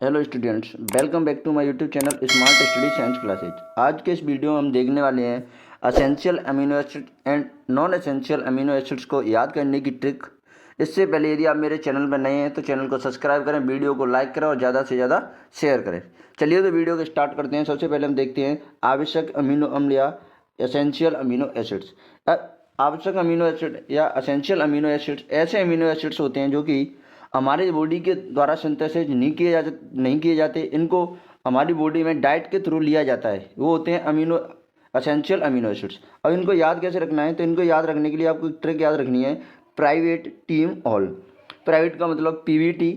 Hello students, welcome back to my YouTube channel smart study science classes. आज के इस video में हम देखने वाले हैं essential amino acid and non essential amino acids को याद करने की ट्रिक। इससे पहले यदि आप मेरे चैनल पर नए हैं तो चैनल को सब्सक्राइब करें, वीडियो को लाइक करें और ज़्यादा से ज़्यादा शेयर करें। चलिए तो वीडियो को स्टार्ट करते हैं। सबसे पहले हम देखते हैं आवश्यक अमीनो अम्ल या एसेंशियल अमीनो एसिड्स। आवश्यक अमीनो एसिड या असेंशियल अमीनो एसिड्स ऐसे अमीनो एसिड्स होते हैं जो कि हमारे बॉडी के द्वारा सिंथेसिस नहीं किए जाते। इनको हमारी बॉडी में डाइट के थ्रू लिया जाता है। वो होते हैं असेंशियल अमीनो एसिड्स। अब इनको याद कैसे रखना है, तो इनको याद रखने के लिए आपको एक ट्रिक याद रखनी है, प्राइवेट टीम हॉल। प्राइवेट का मतलब पीवीटी,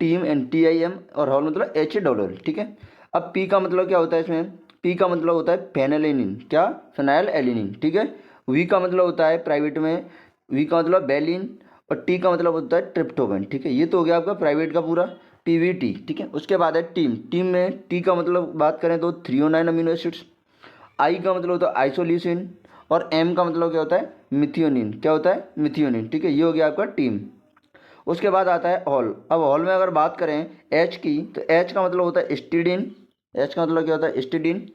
टीम NTIM और हॉल मतलब HALL। ठीक है। अब पी का मतलब क्या होता है, इसमें पी का मतलब होता है फेनेलेनिन। क्या? Phenyl alanine. ठीक है। वी का मतलब होता है प्राइवेट में, वी का मतलब बेलिन और टी का मतलब होता है ट्रिप्टोफैन। ठीक है। ये तो हो गया आपका प्राइवेट का पूरा पीवीटी। ठीक है। उसके बाद है टीम। टीम में टी का मतलब बात करें तो 309 अमीनो एसिड्स। आई का मतलब होता है आइसोल्यूसिन और एम का मतलब क्या होता है, मिथियोनिन। क्या होता है? मिथियोनिन। ठीक है। ये हो गया आपका टीम। उसके बाद आता है हॉल। अब हॉल में अगर बात करें एच की, तो एच का मतलब होता है स्टीडीन। एच का मतलब क्या होता है? स्टीडीन।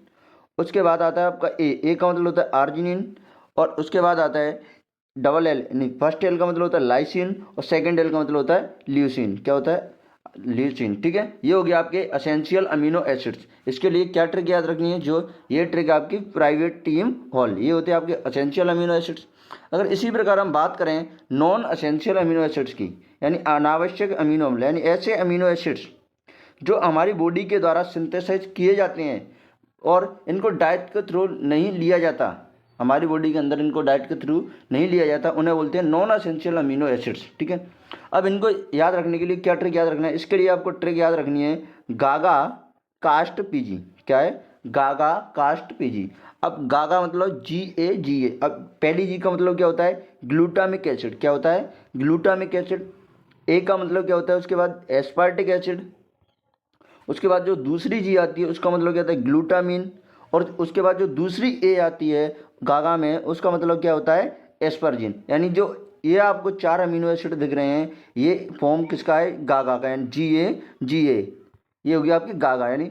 उसके बाद आता है आपका ए का मतलब होता है आर्जिनिन। और उसके बाद आता है डबल एल, नहीं, फर्स्ट एल का मतलब होता है लाइसिन और सेकंड एल का मतलब होता है ल्यूसिन। क्या होता है? ल्यूसिन। ठीक है। ये हो गया आपके असेंशियल अमीनो एसिड्स। इसके लिए क्या ट्रिक याद रखनी है, जो ये ट्रिक आपकी प्राइवेट टीम हॉल, ये होते हैं आपके असेंशियल अमीनो एसिड्स। अगर इसी प्रकार हम बात करें नॉन असेंशियल अमीनो एसिड्स की, यानी अनावश्यक अमीनो अम्ल, यानी ऐसे अमीनो एसिड्स जो हमारी बॉडी के द्वारा सिंथेसाइज किए जाते हैं और इनको डाइट के थ्रू नहीं लिया जाता, हमारी बॉडी के अंदर इनको डाइट के थ्रू नहीं लिया जाता, उन्हें बोलते हैं नॉन असेंशियल अमीनो एसिड्स। ठीक है। अब इनको याद रखने के लिए क्या ट्रिक याद रखना है, इसके लिए आपको ट्रिक याद रखनी है गागा कास्ट पीजी। क्या है? गागा कास्ट पीजी। अब गागा मतलब GAGA। अब पहली जी का मतलब क्या होता है? Glutamic acid. क्या होता है? Glutamic acid. ए का मतलब क्या होता है? उसके बाद एस्पार्टिक एसिड। उसके बाद जो दूसरी जी आती है उसका मतलब क्या होता है? ग्लूटामिन। और उसके बाद जो दूसरी ए आती है गागा में, उसका मतलब क्या होता है? एस्परजिन। यानी जो ये आपको 4 अमीनो एसिड दिख रहे हैं, ये फॉर्म किसका है? गागा का, यानी GAGA। ये हो गया आपकी गागा, यानी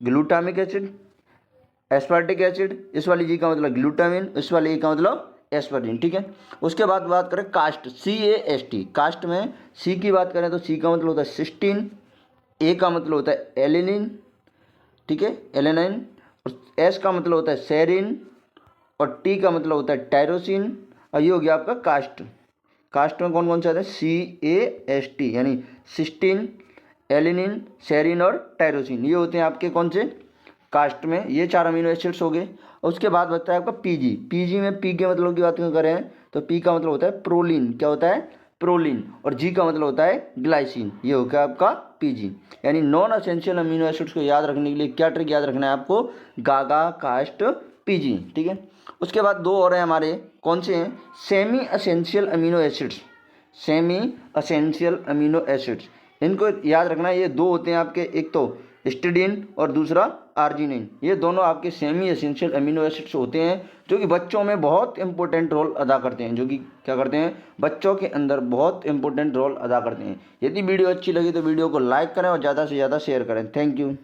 ग्लूटामिक एसिड, एस्पार्टिक एसिड। इस वाली जी का मतलब ग्लूटामिन, इस वाली ए का मतलब एस्परजिन। ठीक है। उसके बाद बात करें कास्ट, CAST। कास्ट में सी की बात करें तो सी का मतलब होता है सिस्टीन, ए का मतलब होता है एलिनिन। ठीक है, एलेनाइन। और एस का मतलब होता है सेरिन और टी का मतलब होता है टायरोसिन। और ये हो गया आपका कास्ट। कास्ट में कौन कौन से आते हैं? CAST, यानी सिस्टीन, एलिनिन, सेरिन और टायरोसिन। ये होते हैं आपके कौन से? कास्ट में। ये 4 अमीनो एसिड्स हो गए। उसके बाद बचता है आपका पीजी। पीजी में पी के मतलब की बात करें तो पी का मतलब होता है प्रोलीन। क्या होता है? प्रोलीन। और जी का मतलब होता है ग्लाइसिन। ये हो गया आपका पीजी। यानी नॉन असेंशियल अमीनो एसिड्स को याद रखने के लिए क्या ट्रिक याद रखना है आपको? गागा कास्ट पीजी। ठीक है। उसके बाद 2 और हैं हमारे, कौन से हैं? Semi essential amino acids. Semi essential amino acids, इनको याद रखना है। ये 2 होते हैं आपके, एक तो हिस्टिडीन और दूसरा आर्जिनिन। ये दोनों आपके सेमी एसेंशियल अमीनो एसिड्स होते हैं जो कि बच्चों में बहुत इंपॉर्टेंट रोल अदा करते हैं, जो कि क्या करते हैं? बच्चों के अंदर बहुत इंपॉर्टेंट रोल अदा करते हैं। यदि वीडियो अच्छी लगी तो वीडियो को लाइक करें और ज़्यादा से ज़्यादा शेयर करें। Thank you.